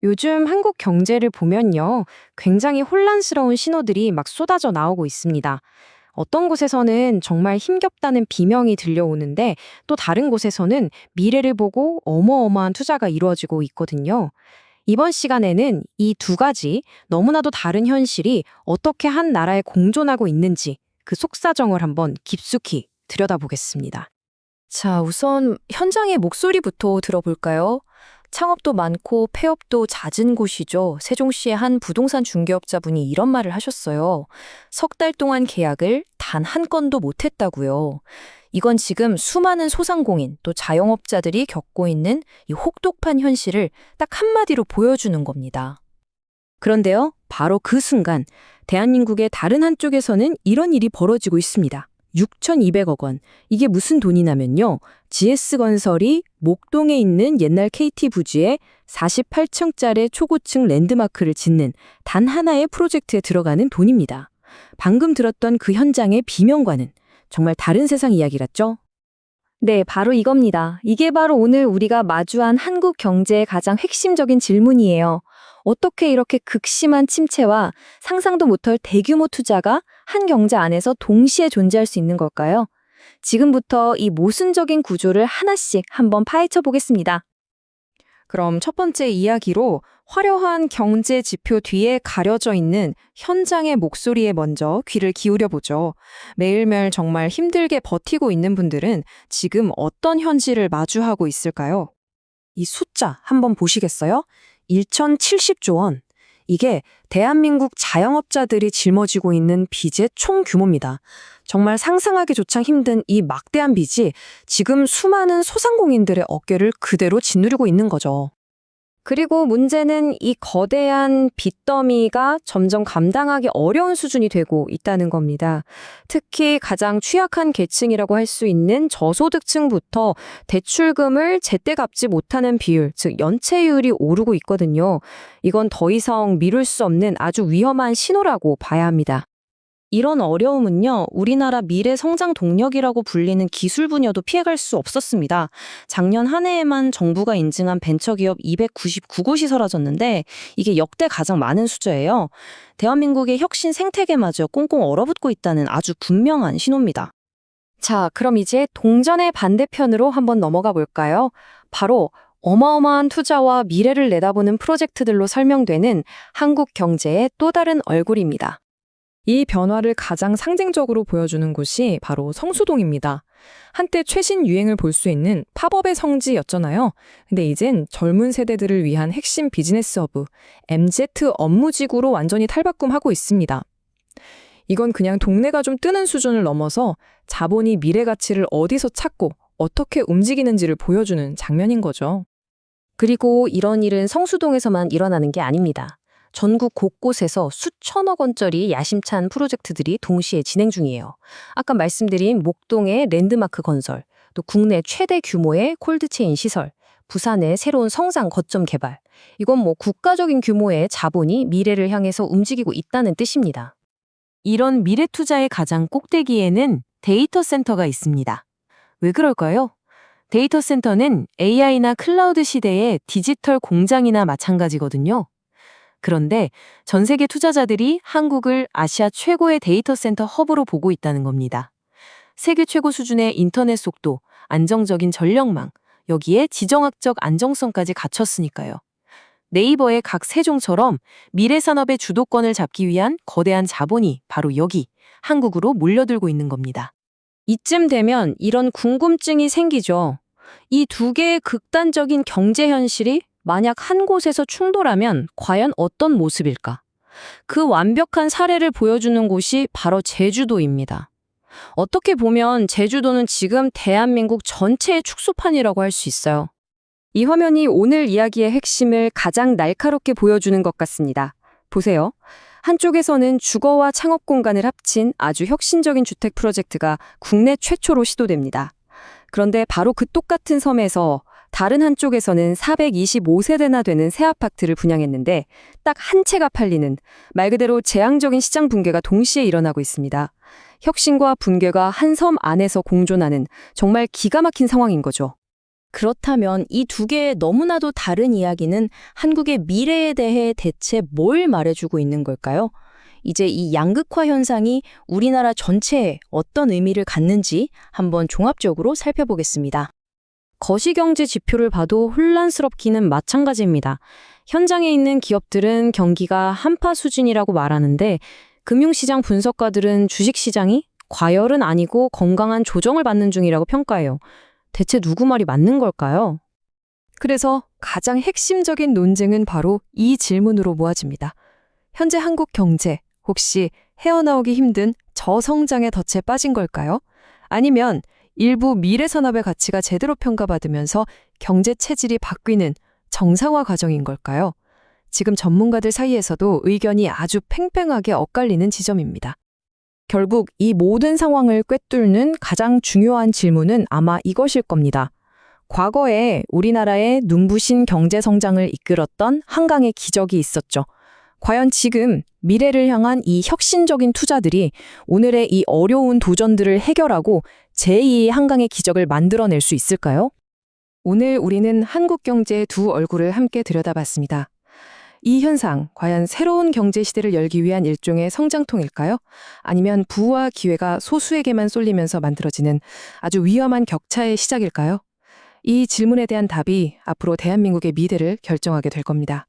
요즘 한국 경제를 보면요. 굉장히 혼란스러운 신호들이 막 쏟아져 나오고 있습니다. 어떤 곳에서는 정말 힘겹다는 비명이 들려오는데 또 다른 곳에서는 미래를 보고 어마어마한 투자가 이루어지고 있거든요. 이번 시간에는 이 두 가지 너무나도 다른 현실이 어떻게 한 나라에 공존하고 있는지 그 속사정을 한번 깊숙이 들여다보겠습니다. 자, 우선 현장의 목소리부터 들어볼까요? 창업도 많고 폐업도 잦은 곳이죠. 세종시의 한 부동산 중개업자분이 이런 말을 하셨어요. 석 달 동안 계약을 단 한 건도 못했다고요. 이건 지금 수많은 소상공인 또 자영업자들이 겪고 있는 이 혹독한 현실을 딱 한마디로 보여주는 겁니다. 그런데요, 바로 그 순간 대한민국의 다른 한쪽에서는 이런 일이 벌어지고 있습니다. 6,200억 원. 이게 무슨 돈이냐면요. GS건설이 목동에 있는 옛날 KT 부지에 48층짜리 초고층 랜드마크를 짓는 단 하나의 프로젝트에 들어가는 돈입니다. 방금 들었던 그 현장의 비명과는 정말 다른 세상 이야기랐죠? 네, 바로 이겁니다. 이게 바로 오늘 우리가 마주한 한국 경제의 가장 핵심적인 질문이에요. 어떻게 이렇게 극심한 침체와 상상도 못할 대규모 투자가 한 경제 안에서 동시에 존재할 수 있는 걸까요? 지금부터 이 모순적인 구조를 하나씩 한번 파헤쳐 보겠습니다. 그럼 첫 번째 이야기로 화려한 경제 지표 뒤에 가려져 있는 현장의 목소리에 먼저 귀를 기울여 보죠. 매일매일 정말 힘들게 버티고 있는 분들은 지금 어떤 현실을 마주하고 있을까요? 이 숫자 한번 보시겠어요? 1,070조 원. 이게 대한민국 자영업자들이 짊어지고 있는 빚의 총 규모입니다. 정말 상상하기조차 힘든 이 막대한 빚이 지금 수많은 소상공인들의 어깨를 그대로 짓누르고 있는 거죠. 그리고 문제는 이 거대한 빚더미가 점점 감당하기 어려운 수준이 되고 있다는 겁니다. 특히 가장 취약한 계층이라고 할 수 있는 저소득층부터 대출금을 제때 갚지 못하는 비율, 즉 연체율이 오르고 있거든요. 이건 더 이상 미룰 수 없는 아주 위험한 신호라고 봐야 합니다. 이런 어려움은요, 우리나라 미래 성장 동력이라고 불리는 기술 분야도 피해갈 수 없었습니다. 작년 한 해에만 정부가 인증한 벤처기업 299곳이 사라졌는데 이게 역대 가장 많은 숫자예요. 대한민국의 혁신 생태계마저 꽁꽁 얼어붙고 있다는 아주 분명한 신호입니다. 자, 그럼 이제 동전의 반대편으로 한번 넘어가 볼까요? 바로 어마어마한 투자와 미래를 내다보는 프로젝트들로 설명되는 한국 경제의 또 다른 얼굴입니다. 이 변화를 가장 상징적으로 보여주는 곳이 바로 성수동입니다. 한때 최신 유행을 볼 수 있는 팝업의 성지였잖아요. 근데 이젠 젊은 세대들을 위한 핵심 비즈니스 허브, MZ 업무지구로 완전히 탈바꿈하고 있습니다. 이건 그냥 동네가 좀 뜨는 수준을 넘어서 자본이 미래 가치를 어디서 찾고 어떻게 움직이는지를 보여주는 장면인 거죠. 그리고 이런 일은 성수동에서만 일어나는 게 아닙니다. 전국 곳곳에서 수천억 원짜리 야심찬 프로젝트들이 동시에 진행 중이에요. 아까 말씀드린 목동의 랜드마크 건설, 또 국내 최대 규모의 콜드체인 시설, 부산의 새로운 성장 거점 개발. 이건 국가적인 규모의 자본이 미래를 향해서 움직이고 있다는 뜻입니다. 이런 미래 투자의 가장 꼭대기에는 데이터 센터가 있습니다. 왜 그럴까요? 데이터 센터는 AI나 클라우드 시대의 디지털 공장이나 마찬가지거든요. 그런데 전 세계 투자자들이 한국을 아시아 최고의 데이터 센터 허브로 보고 있다는 겁니다. 세계 최고 수준의 인터넷 속도, 안정적인 전력망, 여기에 지정학적 안정성까지 갖췄으니까요. 네이버의 각 세종처럼 미래 산업의 주도권을 잡기 위한 거대한 자본이 바로 여기, 한국으로 몰려들고 있는 겁니다. 이쯤 되면 이런 궁금증이 생기죠. 이 두 개의 극단적인 경제 현실이 만약 한 곳에서 충돌하면 과연 어떤 모습일까? 그 완벽한 사례를 보여주는 곳이 바로 제주도입니다. 어떻게 보면 제주도는 지금 대한민국 전체의 축소판이라고 할 수 있어요. 이 화면이 오늘 이야기의 핵심을 가장 날카롭게 보여주는 것 같습니다. 보세요. 한쪽에서는 주거와 창업 공간을 합친 아주 혁신적인 주택 프로젝트가 국내 최초로 시도됩니다. 그런데 바로 그 똑같은 섬에서 다른 한쪽에서는 425세대나 되는 새 아파트를 분양했는데 딱 한 채가 팔리는 말 그대로 재앙적인 시장 붕괴가 동시에 일어나고 있습니다. 혁신과 붕괴가 한 섬 안에서 공존하는 정말 기가 막힌 상황인 거죠. 그렇다면 이 두 개의 너무나도 다른 이야기는 한국의 미래에 대해 대체 뭘 말해주고 있는 걸까요? 이제 이 양극화 현상이 우리나라 전체에 어떤 의미를 갖는지 한번 종합적으로 살펴보겠습니다. 거시경제 지표를 봐도 혼란스럽기는 마찬가지입니다. 현장에 있는 기업들은 경기가 한파 수준이라고 말하는데 금융시장 분석가들은 주식시장이 과열은 아니고 건강한 조정을 받는 중이라고 평가해요. 대체 누구 말이 맞는 걸까요? 그래서 가장 핵심적인 논쟁은 바로 이 질문으로 모아집니다. 현재 한국 경제 혹시 헤어나오기 힘든 저성장의 덫에 빠진 걸까요? 아니면 일부 미래 산업의 가치가 제대로 평가받으면서 경제 체질이 바뀌는 정상화 과정인 걸까요? 지금 전문가들 사이에서도 의견이 아주 팽팽하게 엇갈리는 지점입니다. 결국 이 모든 상황을 꿰뚫는 가장 중요한 질문은 아마 이것일 겁니다. 과거에 우리나라의 눈부신 경제 성장을 이끌었던 한강의 기적이 있었죠. 과연 지금 미래를 향한 이 혁신적인 투자들이 오늘의 이 어려운 도전들을 해결하고 제2의 한강의 기적을 만들어낼 수 있을까요? 오늘 우리는 한국 경제의 두 얼굴을 함께 들여다봤습니다. 이 현상, 과연 새로운 경제 시대를 열기 위한 일종의 성장통일까요? 아니면 부와 기회가 소수에게만 쏠리면서 만들어지는 아주 위험한 격차의 시작일까요? 이 질문에 대한 답이 앞으로 대한민국의 미래를 결정하게 될 겁니다.